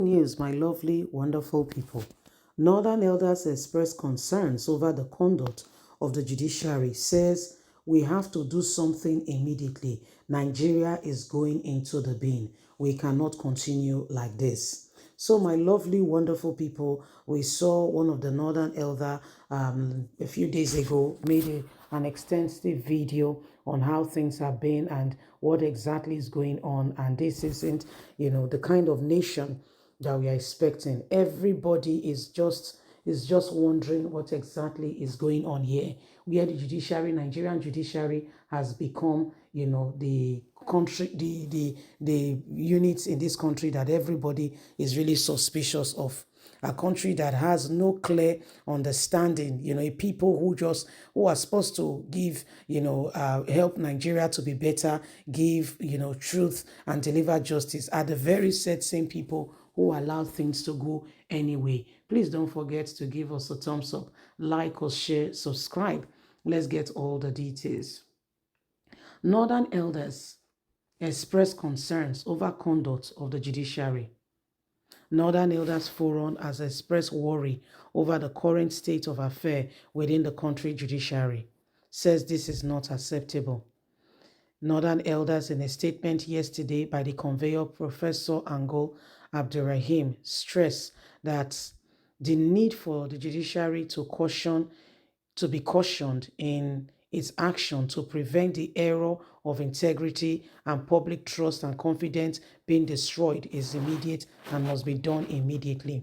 News, my lovely, wonderful people. Northern elders express concerns over the conduct of the judiciary, says we have to do something immediately. Nigeria is going into the bin. We cannot continue like this. So, my lovely, wonderful people, we saw one of the Northern elder a few days ago made an extensive video on how things have been and what exactly is going on. And this isn't, the kind of nation that we are expecting. Everybody is just wondering what exactly is going on here. Where the judiciary, Nigerian judiciary, has become, the country, the units in this country that everybody is really suspicious of. A country that has no clear understanding, people who are supposed to give, help Nigeria to be better, give, truth and deliver justice, are the very same people who allow things to go anyway. Please don't forget to give us a thumbs up, like or share, subscribe. Let's get all the details. Northern elders express concerns over conduct of the judiciary. Northern Elders Forum has expressed worry over the current state of affairs within the country judiciary, says this is not acceptable. Northern Elders, in a statement yesterday by the conveyor Professor Angol Abdurrahim, stressed that the need for the judiciary to be cautioned in its action to prevent the error of integrity and public trust and confidence being destroyed is immediate and must be done immediately.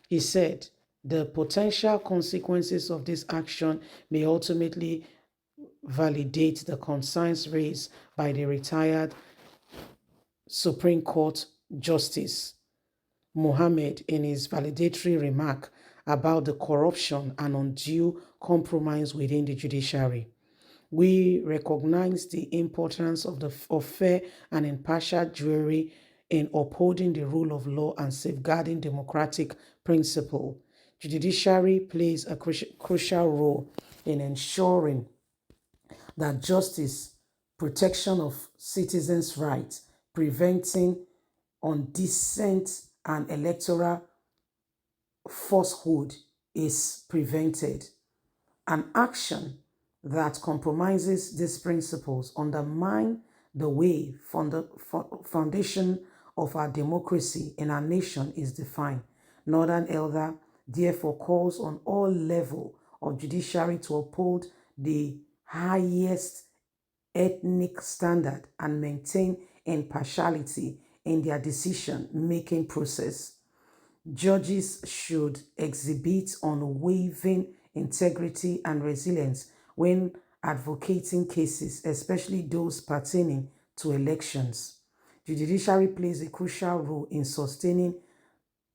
He said the potential consequences of this action may ultimately validate the concerns raised by the retired Supreme Court Justice Mohammed in his validatory remark about the corruption and undue compromise within the judiciary. We recognize the importance of fair and impartial jury in upholding the rule of law and safeguarding democratic principle. The judiciary plays a crucial role in ensuring that justice, protection of citizens' rights, preventing undecent and electoral falsehood is prevented. An action that compromises these principles undermine the way foundation of our democracy in our nation is defined. Northern Elder therefore calls on all levels of judiciary to uphold the highest ethnic standard and maintain impartiality in their decision-making process. Judges should exhibit unwavering integrity and resilience when advocating cases, especially those pertaining to elections. The judiciary plays a crucial role in sustaining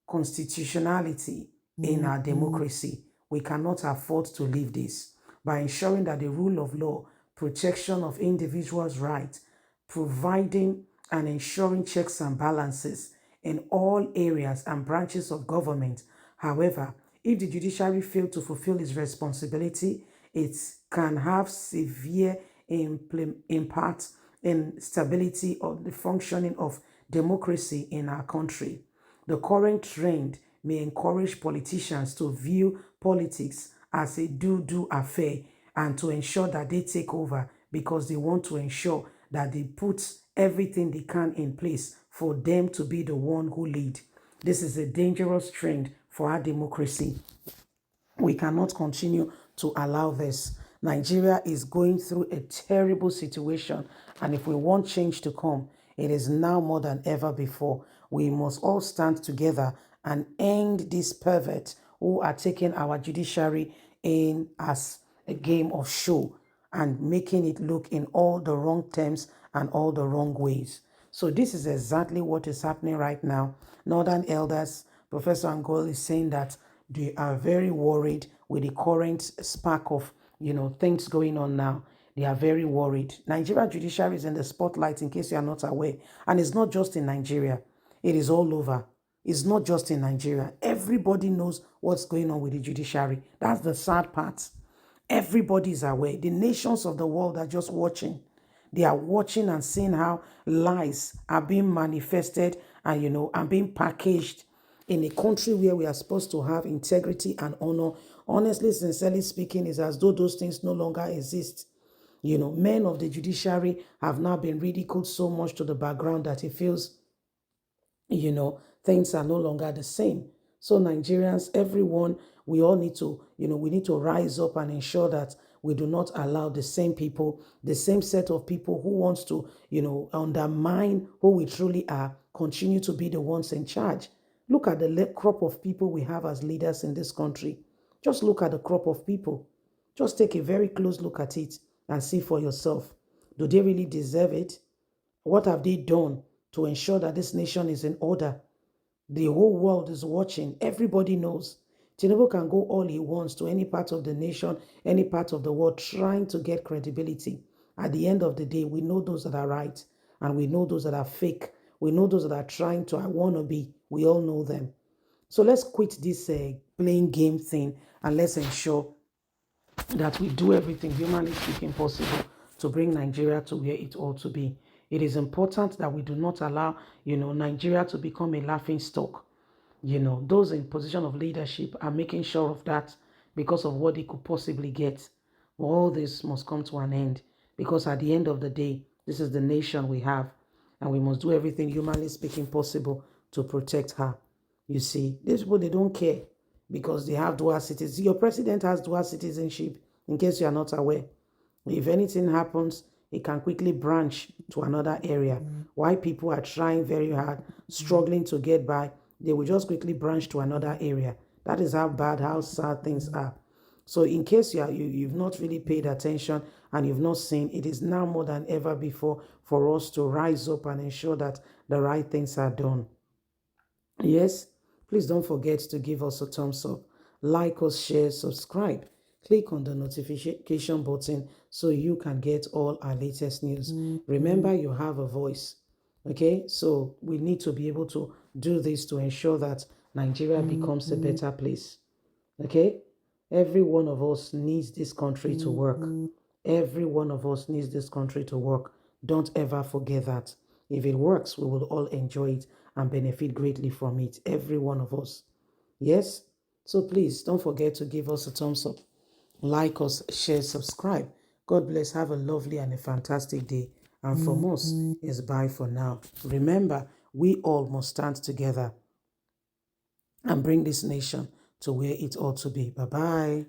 constitutionality in our democracy. We cannot afford to leave this. By ensuring that the rule of law, protection of individuals' rights, providing and ensuring checks and balances in all areas and branches of government. However, if the judiciary fails to fulfill its responsibility, it can have severe impact in stability of the functioning of democracy in our country. The current trend may encourage politicians to view politics as a do-do affair and to ensure that they take over because they want to ensure that they put everything they can in place for them to be the one who lead. This is a dangerous trend for our democracy. We cannot continue to allow this. Nigeria is going through a terrible situation, and if we want change to come, it is now more than ever before. We must all stand together and end these perverts who are taking our judiciary in as a game of show and making it look in all the wrong terms and all the wrong ways. So this is exactly what is happening right now. Northern elders, Professor Angol is saying that they are very worried with the current spark of, things going on now. They are very worried. Nigeria judiciary is in the spotlight, in case you are not aware. And it's not just in Nigeria. It is all over. It's not just in Nigeria. Everybody knows what's going on with the judiciary. That's the sad part. Everybody is aware. The nations of the world are just watching. They are watching and seeing how lies are being manifested and, and being packaged in a country where we are supposed to have integrity and honor. Honestly, sincerely speaking, is as though those things no longer exist. Men of the judiciary have now been ridiculed so much to the background that it feels, things are no longer the same. So Nigerians, everyone, we all need to, we need to rise up and ensure that we do not allow the same people, the same set of people who wants to, undermine who we truly are, continue to be the ones in charge. Look at the crop of people we have as leaders in this country. Just look at the crop of people. Just take a very close look at it and see for yourself. Do they really deserve it? What have they done to ensure that this nation is in order? The whole world is watching. Everybody knows. Tinubu can go all he wants to any part of the nation, any part of the world, trying to get credibility. At the end of the day, we know those that are right and we know those that are fake. We know those that are trying to, I want to be. We all know them. So let's quit this playing game thing and let's ensure that we do everything humanly speaking possible to bring Nigeria to where it ought to be. It is important that we do not allow, Nigeria to become a laughing stock. Those in position of leadership are making sure of that because of what they could possibly get. All this must come to an end because at the end of the day, this is the nation we have and we must do everything humanly speaking possible to protect her. You see, these people, they don't care because they have dual citizenship. Your president has dual citizenship, in case you are not aware. If anything happens, it can quickly branch to another area. Why people are trying very hard, struggling to get by, they will just quickly branch to another area. That is how bad, how sad things are. So in case you've not really paid attention and you've not seen, it is now more than ever before for us to rise up and ensure that the right things are done. Yes, please don't forget to give us a thumbs up, like us, share, subscribe. Click on the notification button so you can get all our latest news. Remember, you have a voice. Okay, so we need to be able to do this to ensure that Nigeria becomes a better place. Okay, every one of us needs this country to work. Every one of us needs this country to work. Don't ever forget that. If it works, we will all enjoy it and benefit greatly from it. Every one of us. Yes? So please don't forget to give us a thumbs up, like us, share, subscribe. God bless. Have a lovely and a fantastic day. And from us is bye for now. Remember, we all must stand together and bring this nation to where it ought to be. Bye-bye.